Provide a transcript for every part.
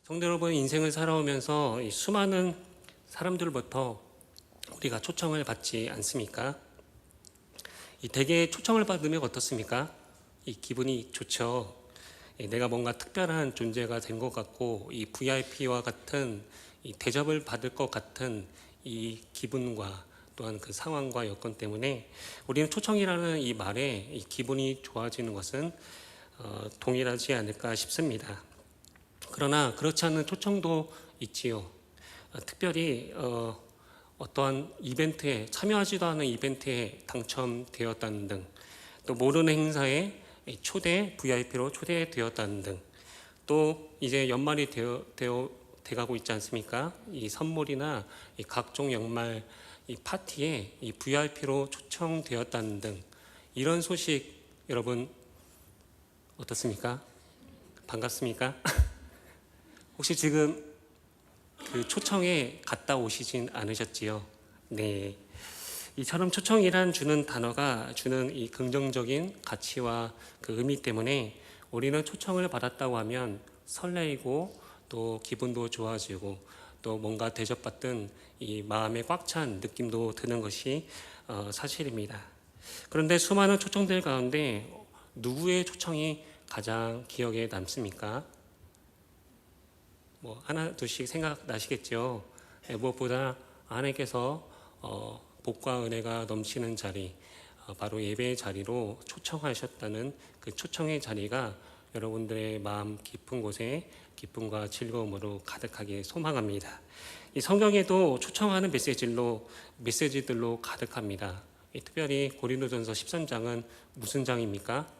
성도 여러분, 인생을 살아오면서 이 수많은 사람들로부터 우리가 초청을 받지 않습니까? 이 대개 초청을 받으면 어떻습니까? 이 기분이 좋죠. 내가 뭔가 특별한 존재가 된 것 같고, 이 VIP와 같은 이 대접을 받을 것 같은 이 기분과 또한 그 상황과 여건 때문에 우리는 초청이라는 이 말에 이 기분이 좋아지는 것은 동일하지 않을까 싶습니다. 그러나 그렇지 않은 초청도 있지요. 특별히 어떠한 이벤트에 참여하지도 않은 이벤트에 당첨되었다는 등, 또 모르는 행사에 VIP로 초대되었다는 등, 또 이제 연말이 돼가고 있지 않습니까? 이 선물이나 이 각종 연말 이 파티에 이 VIP로 초청되었다는 등 이런 소식 여러분 어떻습니까? 반갑습니까? 혹시 지금 그 초청에 갔다 오시진 않으셨지요? 네. 이처럼 초청이란 주는 단어가 주는 이 긍정적인 가치와 그 의미 때문에 우리는 초청을 받았다고 하면 설레이고 또 기분도 좋아지고 또 뭔가 대접받던 이 마음에 꽉 찬 느낌도 드는 것이 사실입니다. 그런데 수많은 초청들 가운데 누구의 초청이 가장 기억에 남습니까? 뭐 하나 둘씩 생각나시겠죠. 무엇보다 하나님께서 복과 은혜가 넘치는 자리, 바로 예배의 자리로 초청하셨다는 그 초청의 자리가 여러분들의 마음 깊은 곳에 기쁨과 즐거움으로 가득하게 소망합니다. 이 성경에도 초청하는 메시지들로 가득합니다. 특별히 고린도전서 13장은 무슨 장입니까?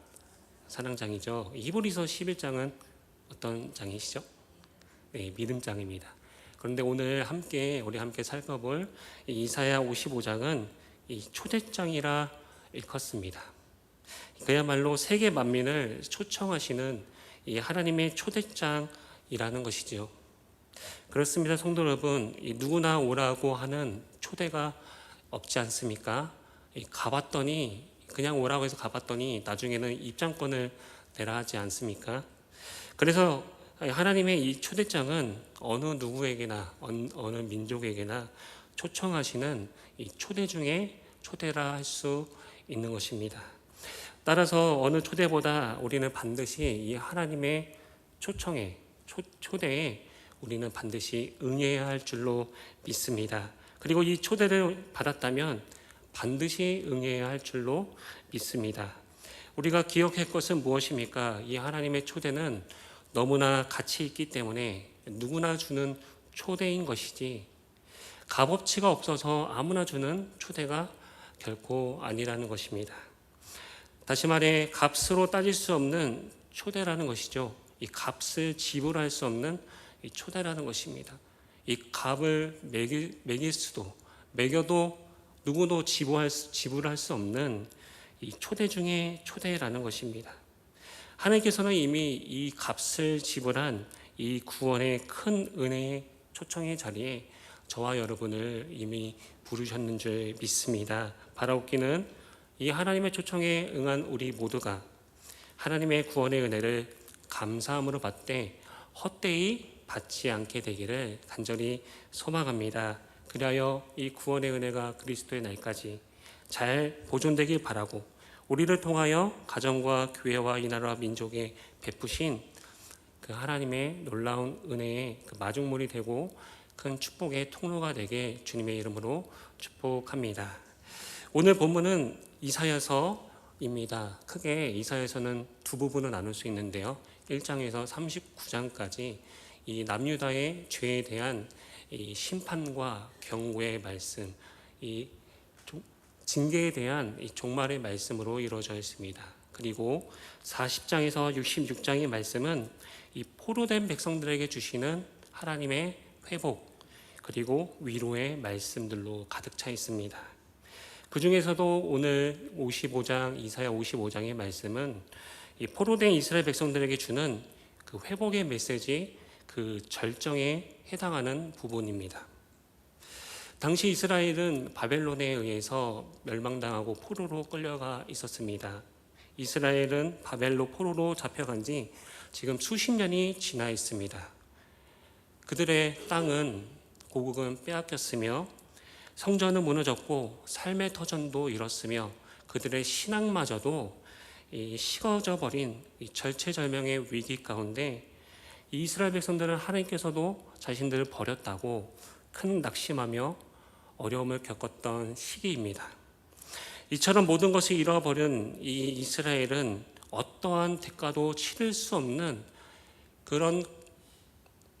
사랑장이죠. 히브리서 11장은 어떤 장이시죠? 네, 믿음장입니다. 그런데 오늘 우리 함께 살펴볼 이사야 55장은 이 초대장이라 일컫습니다. 그야말로 세계 만민을 초청하시는 이 하나님의 초대장이라는 것이지요. 그렇습니다, 성도 여러분. 누구나 오라고 하는 초대가 없지 않습니까? 그냥 오라고 해서 가봤더니 나중에는 입장권을 내라 하지 않습니까? 그래서 하나님의 이 초대장은 어느 누구에게나 어느 민족에게나 초청하시는 이 초대 중에 초대라 할 수 있는 것입니다. 따라서 어느 초대보다 우리는 반드시 이 하나님의 초대에 우리는 반드시 응해야 할 줄로 믿습니다. 그리고 이 초대를 받았다면 반드시 응해야 할 줄로 믿습니다. 우리가 기억할 것은 무엇입니까? 이 하나님의 초대는 너무나 가치 있기 때문에 누구나 주는 초대인 것이지 값어치가 없어서 아무나 주는 초대가 결코 아니라는 것입니다. 다시 말해 값으로 따질 수 없는 초대라는 것이죠. 이 값을 지불할 수 없는 이 초대라는 것입니다. 이 값을 매겨도 누구도 지불할 수 없는 이 초대 중에 초대라는 것입니다. 하나님께서는 이미 이 값을 지불한 이 구원의 큰 은혜의 초청의 자리에 저와 여러분을 이미 부르셨는 줄 믿습니다. 바라옵기는 이 하나님의 초청에 응한 우리 모두가 하나님의 구원의 은혜를 감사함으로 받되 헛되이 받지 않게 되기를 간절히 소망합니다. 그리하여 이 구원의 은혜가 그리스도의 날까지 잘 보존되길 바라고 우리를 통하여 가정과 교회와 이 나라와 민족에 베푸신 그 하나님의 놀라운 은혜의 그 마중물이 되고 큰 축복의 통로가 되게 주님의 이름으로 축복합니다. 오늘 본문은 이사야서입니다. 크게 이사야서는 두 부분을 나눌 수 있는데요. 1장에서 39장까지 이 남유다의 죄에 대한 이 심판과 경고의 말씀, 이 징계에 대한 이 종말의 말씀으로 이루어져 있습니다. 그리고 40장에서 66장의 말씀은 이 포로된 백성들에게 주시는 하나님의 회복 그리고 위로의 말씀들로 가득 차 있습니다. 그 중에서도 오늘 이사야 55장의 말씀은 이 포로된 이스라엘 백성들에게 주는 그 회복의 메시지, 그 절정에 해당하는 부분입니다. 당시 이스라엘은 바벨론에 의해서 멸망당하고 포로로 끌려가 있었습니다. 이스라엘은 바벨론 포로로 잡혀간 지 지금 수십 년이 지나 있습니다. 그들의 땅은 고국은 빼앗겼으며 성전은 무너졌고 삶의 터전도 잃었으며 그들의 신앙마저도 식어져 버린 절체절명의 위기 가운데 이스라엘 백성들은 하나님께서도 자신들을 버렸다고 큰 낙심하며 어려움을 겪었던 시기입니다. 이처럼 모든 것을 잃어버린 이 이스라엘은 어떠한 대가도 치를 수 없는 그런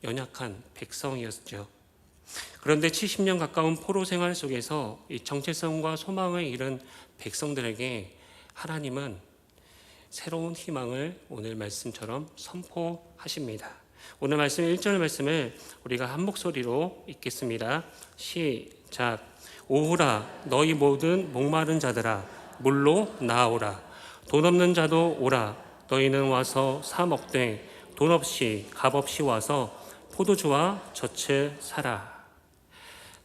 연약한 백성이었죠. 그런데 70년 가까운 포로 생활 속에서 이 정체성과 소망을 잃은 백성들에게 하나님은 새로운 희망을 오늘 말씀처럼 선포하십니다. 오늘 말씀 1절 말씀을 우리가 한 목소리로 읽겠습니다. 시작. 오라 너희 모든 목마른 자들아 물로 나아오라. 돈 없는 자도 오라. 너희는 와서 사 먹되 돈 없이 값 없이 와서 포도주와 젖을 사라.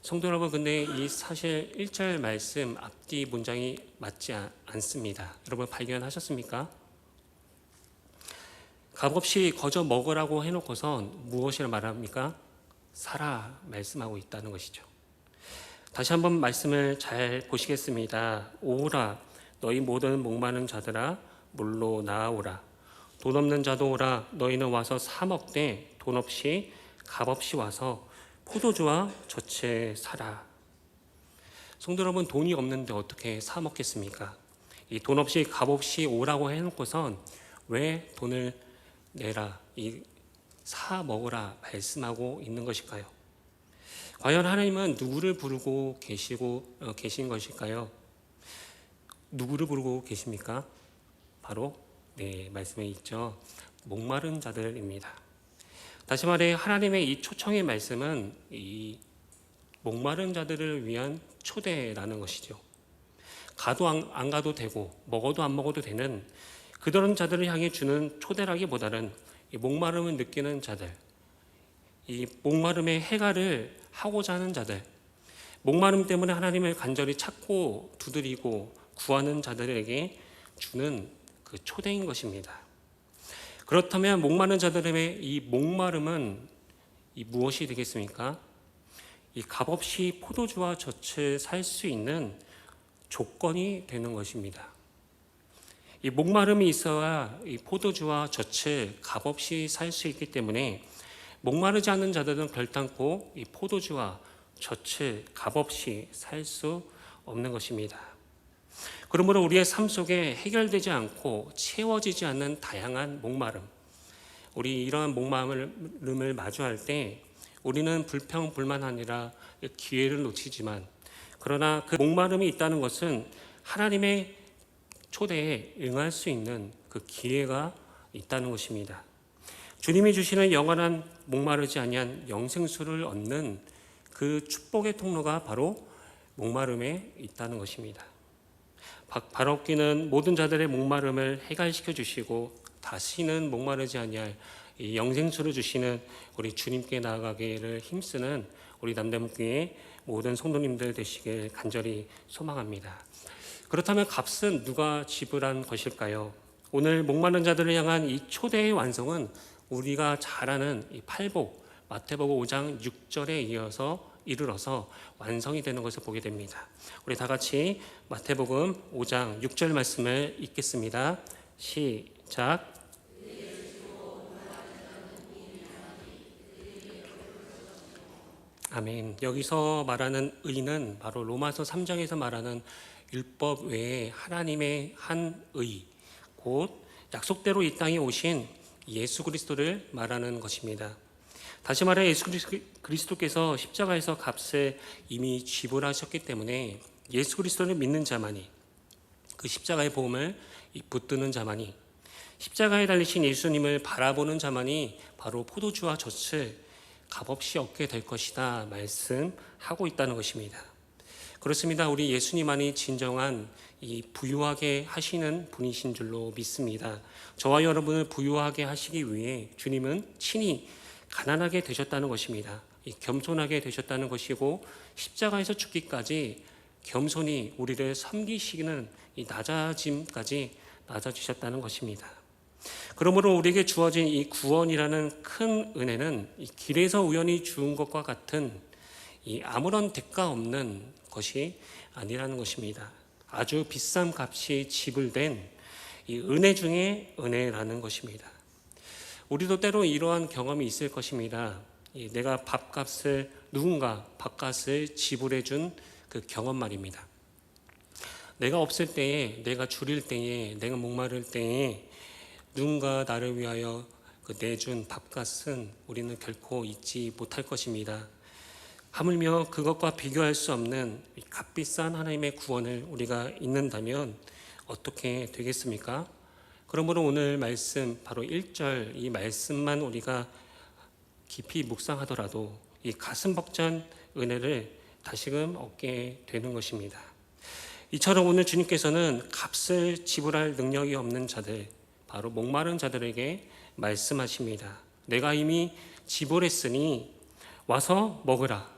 성도 여러분, 근데 이 사실 1절 말씀 앞뒤 문장이 맞지 않습니다. 여러분 발견하셨습니까? 값없이 거저 먹으라고 해놓고선 무엇이라 말합니까? 사라 말씀하고 있다는 것이죠. 다시 한번 말씀을 잘 보시겠습니다. 오라 너희 모든 목마른 자들아 물로 나아오라. 돈 없는 자도 오라. 너희는 와서 사 먹되 돈 없이 값 없이 와서 포도주와 젖을 사라. 성도 여러분, 돈이 없는데 어떻게 사 먹겠습니까? 이 돈 없이 값 없이 오라고 해놓고선 왜 돈을 내라, 사 먹으라 말씀하고 있는 것일까요? 과연 하나님은 누구를 부르고 계신 것일까요? 누구를 부르고 계십니까? 바로 말씀에 있죠. 목마른 자들입니다. 다시 말해 하나님의 이 초청의 말씀은 이 목마른 자들을 위한 초대라는 것이죠. 가도 안 가도 되고 먹어도 안 먹어도 되는 그런 자들을 향해 주는 초대라기보다는 이 목마름을 느끼는 자들, 이 목마름의 해결을 하고자 하는 자들, 목마름 때문에 하나님을 간절히 찾고 두드리고 구하는 자들에게 주는 그 초대인 것입니다. 그렇다면 목마른 자들의 이 목마름은 무엇이 되겠습니까? 이 값없이 포도주와 젖을 살 수 있는 조건이 되는 것입니다. 이 목마름이 있어야 이 포도주와 젖을 값없이 살 수 있기 때문에 목마르지 않는 자들은 결단코 이 포도주와 젖을 값없이 살 수 없는 것입니다. 그러므로 우리의 삶 속에 해결되지 않고 채워지지 않는 다양한 목마름, 우리 이러한 목마름을 마주할 때 우리는 불평불만 아니라 기회를 놓치지만, 그러나 그 목마름이 있다는 것은 하나님의 초대에 응할 수 있는 그 기회가 있다는 것입니다. 주님이 주시는 영원한 목마르지 아니한 영생수를 얻는 그 축복의 통로가 바로 목마름에 있다는 것입니다. 바로끼는 모든 자들의 목마름을 해결시켜 주시고 다시는 목마르지 아니할 이 영생수를 주시는 우리 주님께 나아가기를 힘쓰는 우리 남대문교회 모든 성도님들 되시길 간절히 소망합니다. 그렇다면 값은 누가 지불한 것일까요? 오늘 목마른 자들을 향한 이 초대의 완성은 우리가 잘 아는 이 팔복 마태복음 5장 6절에 이르러서 완성이 되는 것을 보게 됩니다. 우리 다 같이 마태복음 5장 6절 말씀을 읽겠습니다. 시작. 아멘. 여기서 말하는 의는 바로 로마서 3장에서 말하는 율법 외에 하나님의 한 의, 곧 약속대로 이 땅에 오신 예수 그리스도를 말하는 것입니다. 다시 말해 예수 그리스도께서 십자가에서 값을 이미 지불하셨기 때문에 예수 그리스도를 믿는 자만이, 그 십자가의 복음을 붙드는 자만이, 십자가에 달리신 예수님을 바라보는 자만이 바로 포도주와 젖을 값없이 얻게 될 것이다 말씀하고 있다는 것입니다. 그렇습니다. 우리 예수님만이 진정한 이 부유하게 하시는 분이신 줄로 믿습니다. 저와 여러분을 부유하게 하시기 위해 주님은 친히 가난하게 되셨다는 것입니다. 겸손하게 되셨다는 것이고 십자가에서 죽기까지 겸손히 우리를 섬기시는 이 낮아짐까지 낮아지셨다는 것입니다. 그러므로 우리에게 주어진 이 구원이라는 큰 은혜는 이 길에서 우연히 주은 것과 같은 이 아무런 대가 없는 것이 아니라는 것입니다. 아주 비싼 값이 지불된 이 은혜 중에 은혜라는 것입니다. 우리도 때로 이러한 경험이 있을 것입니다. 내가 누군가 밥값을 지불해 준 그 경험 말입니다. 내가 없을 때에, 내가 줄일 때에, 내가 목마를 때에 누군가 나를 위하여 내준 밥값은 우리는 결코 잊지 못할 것입니다. 하물며 그것과 비교할 수 없는 값비싼 하나님의 구원을 우리가 잊는다면 어떻게 되겠습니까? 그러므로 오늘 말씀 바로 1절 이 말씀만 우리가 깊이 묵상하더라도 이 가슴 벅찬 은혜를 다시금 얻게 되는 것입니다. 이처럼 오늘 주님께서는 값을 지불할 능력이 없는 자들, 바로 목마른 자들에게 말씀하십니다. 내가 이미 지불했으니 와서 먹으라.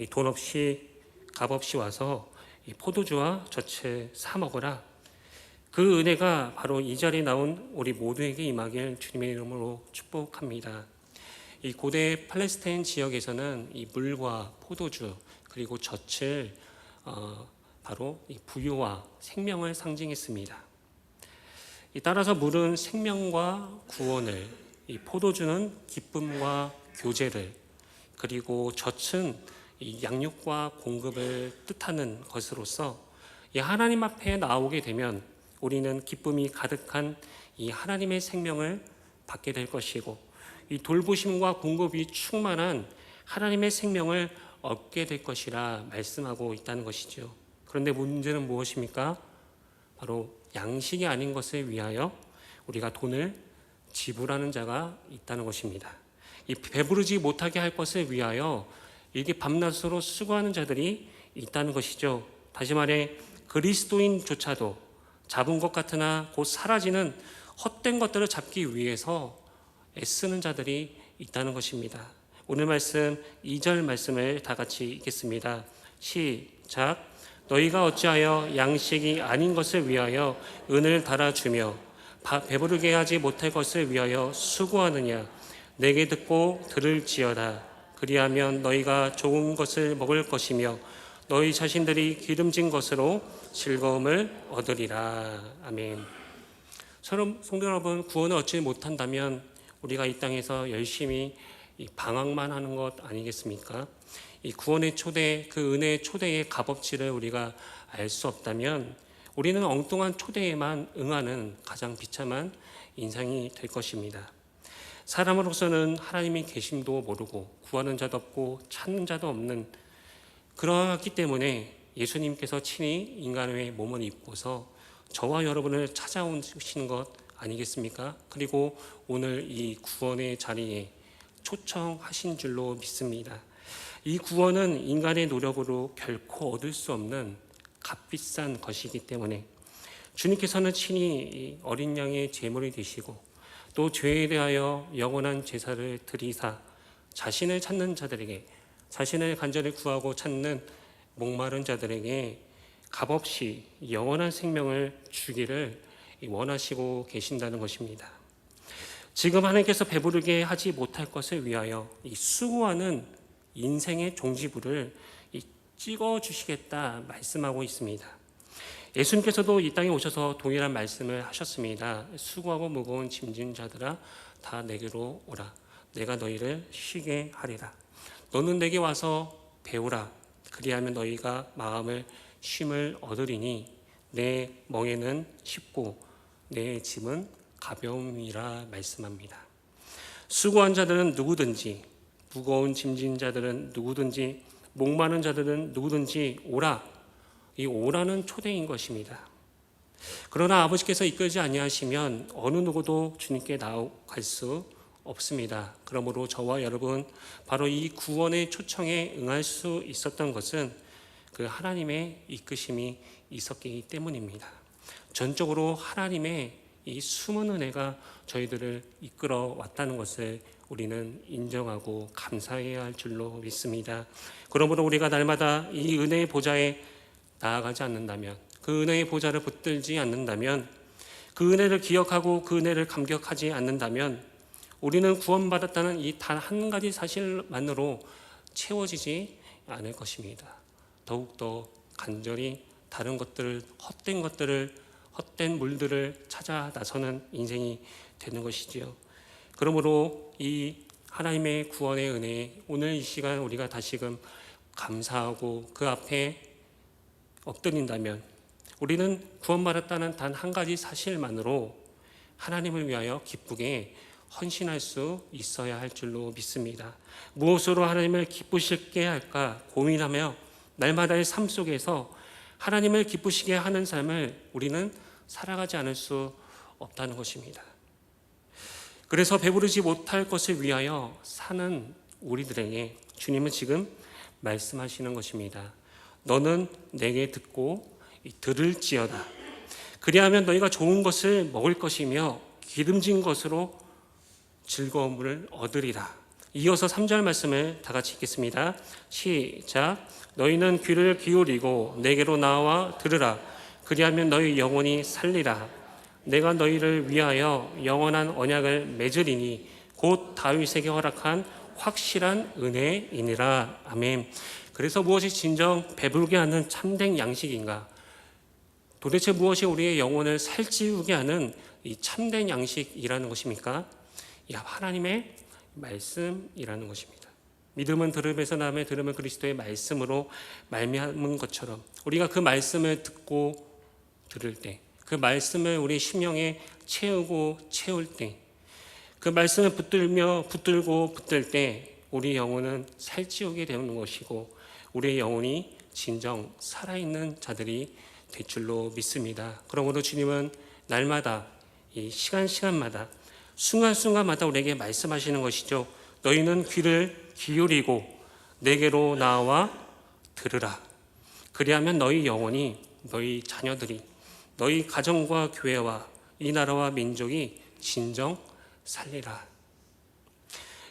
돈 없이 값 없이 와서 포도주와 젖을 사 먹으라. 그 은혜가 바로 이 자리에 나온 우리 모두에게 임하길 주님의 이름으로 축복합니다. 이 고대 팔레스타인 지역에서는 이 물과 포도주 그리고 젖을 바로 이 부유와 생명을 상징했습니다. 따라서 물은 생명과 구원을, 이 포도주는 기쁨과 교제를, 그리고 젖은 이 양육과 공급을 뜻하는 것으로서 이 하나님 앞에 나오게 되면 우리는 기쁨이 가득한 이 하나님의 생명을 받게 될 것이고 이 돌보심과 공급이 충만한 하나님의 생명을 얻게 될 것이라 말씀하고 있다는 것이죠. 그런데 문제는 무엇입니까? 바로 양식이 아닌 것을 위하여 우리가 돈을 지불하는 자가 있다는 것입니다. 이 배부르지 못하게 할 것을 위하여 이게 밤낮으로 수고하는 자들이 있다는 것이죠. 다시 말해 그리스도인조차도 잡은 것 같으나 곧 사라지는 헛된 것들을 잡기 위해서 애쓰는 자들이 있다는 것입니다. 오늘 말씀 2절 말씀을 다 같이 읽겠습니다. 시작. 너희가 어찌하여 양식이 아닌 것을 위하여 은을 달아주며 배부르게 하지 못할 것을 위하여 수고하느냐. 내게 듣고 들을지어다. 그리하면 너희가 좋은 것을 먹을 것이며 너희 자신들이 기름진 것으로 즐거움을 얻으리라. 아멘. 성도 여러분, 구원을 얻지 못한다면 우리가 이 땅에서 열심히 방황만 하는 것 아니겠습니까? 이 구원의 초대, 그 은혜의 초대의 값어치를 우리가 알 수 없다면 우리는 엉뚱한 초대에만 응하는 가장 비참한 인생이 될 것입니다. 사람으로서는 하나님의 계심도 모르고 구하는 자도 없고 찾는 자도 없는 그러하기 때문에 예수님께서 친히 인간의 몸을 입고서 저와 여러분을 찾아오시는 것 아니겠습니까? 그리고 오늘 이 구원의 자리에 초청하신 줄로 믿습니다. 이 구원은 인간의 노력으로 결코 얻을 수 없는 값비싼 것이기 때문에 주님께서는 친히 어린 양의 제물이 되시고 또 죄에 대하여 영원한 제사를 드리사 자신을 찾는 자들에게, 자신을 간절히 구하고 찾는 목마른 자들에게 값없이 영원한 생명을 주기를 원하시고 계신다는 것입니다. 지금 하나님께서 배부르게 하지 못할 것을 위하여 이 수고하는 인생의 종지부를 찍어주시겠다 말씀하고 있습니다. 예수님께서도 이 땅에 오셔서 동일한 말씀을 하셨습니다. 수고하고 무거운 짐진 자들아 다 내게로 오라. 내가 너희를 쉬게 하리라. 너는 내게 와서 배우라. 그리하면 너희가 마음을 쉼을 얻으리니 내 멍에는 쉽고 내 짐은 가벼움이라 말씀합니다. 수고한 자들은 누구든지, 무거운 짐진 자들은 누구든지, 목마른 자들은 누구든지 오라. 이 오라는 초대인 것입니다. 그러나 아버지께서 이끌지 아니하시면 어느 누구도 주님께 나아갈 수 없습니다. 그러므로 저와 여러분 바로 이 구원의 초청에 응할 수 있었던 것은 그 하나님의 이끄심이 있었기 때문입니다. 전적으로 하나님의 이 숨은 은혜가 저희들을 이끌어 왔다는 것을 우리는 인정하고 감사해야 할 줄로 믿습니다. 그러므로 우리가 날마다 이 은혜의 보좌에 나아가지 않는다면, 그 은혜의 보좌를 붙들지 않는다면 그 은혜를 기억하고 그 은혜를 감격하지 않는다면 우리는 구원받았다는 이 단 한 가지 사실만으로 채워지지 않을 것입니다. 더욱더 간절히 다른 것들을, 헛된 물들을 찾아 나서는 인생이 되는 것이지요. 그러므로 이 하나님의 구원의 은혜에 오늘 이 시간 우리가 다시금 감사하고 그 앞에 엎드린다면 우리는 구원받았다는 단 한 가지 사실만으로 하나님을 위하여 기쁘게 헌신할 수 있어야 할 줄로 믿습니다. 무엇으로 하나님을 기쁘시게 할까 고민하며 날마다의 삶 속에서 하나님을 기쁘시게 하는 삶을 우리는 살아가지 않을 수 없다는 것입니다. 그래서 배부르지 못할 것을 위하여 사는 우리들에게 주님은 지금 말씀하시는 것입니다. 너는 내게 듣고 들을지어다. 그리하면 너희가 좋은 것을 먹을 것이며 기름진 것으로 즐거움을 얻으리라. 이어서 3절 말씀을 다 같이 읽겠습니다. 시작. 너희는 귀를 기울이고 내게로 나와 들으라. 그리하면 너희 영혼이 살리라. 내가 너희를 위하여 영원한 언약을 맺으리니 곧 다윗에게 허락한 확실한 은혜이니라. 아멘. 그래서 무엇이 진정 배부르게 하는 참된 양식인가? 도대체 무엇이 우리의 영혼을 살찌우게 하는 이 참된 양식이라는 것입니까? 하나님의 말씀이라는 것입니다. 믿음은 들음에서 나매 들음은 그리스도의 말씀으로 말미암은 것처럼 우리가 그 말씀을 듣고 들을 때, 그 말씀을 우리 심령에 채우고 채울 때, 그 말씀을 붙들고 붙들 때 우리 영혼은 살찌우게 되는 것이고 우리의 영혼이 진정 살아있는 자들이 될 줄로 믿습니다. 그러므로 주님은 날마다 이 시간마다 순간순간마다 우리에게 말씀하시는 것이죠. 너희는 귀를 기울이고 내게로 나와 들으라. 그리하면 너희 영혼이, 너희 자녀들이, 너희 가정과 교회와 이 나라와 민족이 진정 살리라.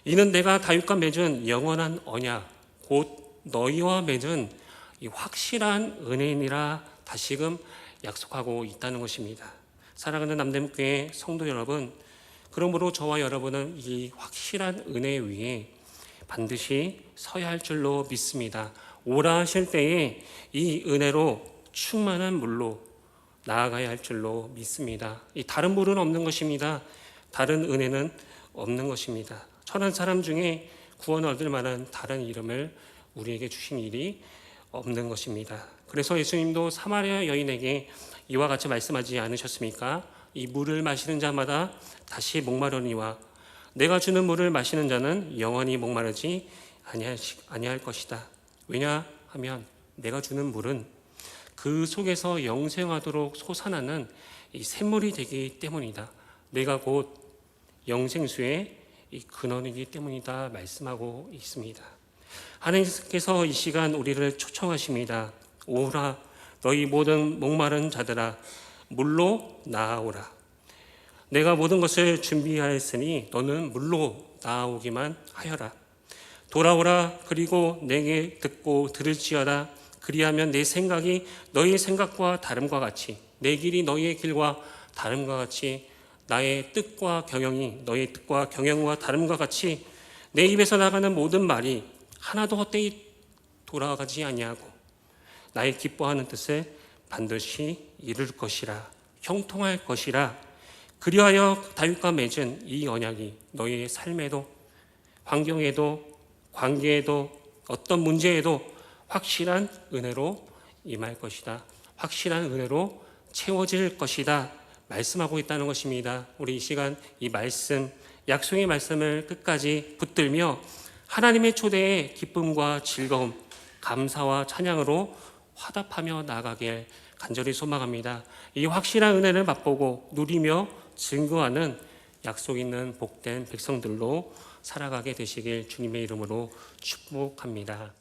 이는 내가 다윗과 맺은 영원한 언약 곧 너희와 맺은 이 확실한 은혜이니라 다시금 약속하고 있다는 것입니다. 사랑하는 남대문교회 성도 여러분, 그러므로 저와 여러분은 이 확실한 은혜 위에 반드시 서야 할 줄로 믿습니다. 오라 하실 때에 이 은혜로 충만한 물로 나아가야 할 줄로 믿습니다. 이 다른 물은 없는 것입니다. 다른 은혜는 없는 것입니다. 천한 사람 중에 구원을 얻을 만한 다른 이름을 우리에게 주신 일이 없는 것입니다. 그래서 예수님도 사마리아 여인에게 이와 같이 말씀하지 않으셨습니까? 이 물을 마시는 자마다 다시 목마르니와 내가 주는 물을 마시는 자는 영원히 목마르지 아니할 것이다. 왜냐하면 내가 주는 물은 그 속에서 영생하도록 솟아나는 이 샘물이 되기 때문이다. 내가 곧 영생수의 이 근원이기 때문이다 말씀하고 있습니다. 하나님께서 이 시간 우리를 초청하십니다. 오라 너희 모든 목마른 자들아 물로 나아오라. 내가 모든 것을 준비하였으니 너는 물로 나아오기만 하여라. 돌아오라. 그리고 내게 듣고 들을지어다. 그리하면 내 생각이 너희의 생각과 다름과 같이 내 길이 너희의 길과 다름과 같이 나의 뜻과 경영이 너희의 뜻과 경영과 다름과 같이 내 입에서 나가는 모든 말이 하나도 헛되이 돌아가지 아니하고 나의 기뻐하는 뜻을 반드시 이룰 것이라 형통할 것이라. 그리하여 다윗과 맺은 이 언약이 너희의 삶에도 환경에도 관계에도 어떤 문제에도 확실한 은혜로 임할 것이다. 확실한 은혜로 채워질 것이다 말씀하고 있다는 것입니다. 우리 이 시간 이 말씀, 약속의 말씀을 끝까지 붙들며 하나님의 초대에 기쁨과 즐거움, 감사와 찬양으로 화답하며 나아가길 간절히 소망합니다. 이 확실한 은혜를 맛보고 누리며 증거하는 약속 있는 복된 백성들로 살아가게 되시길 주님의 이름으로 축복합니다.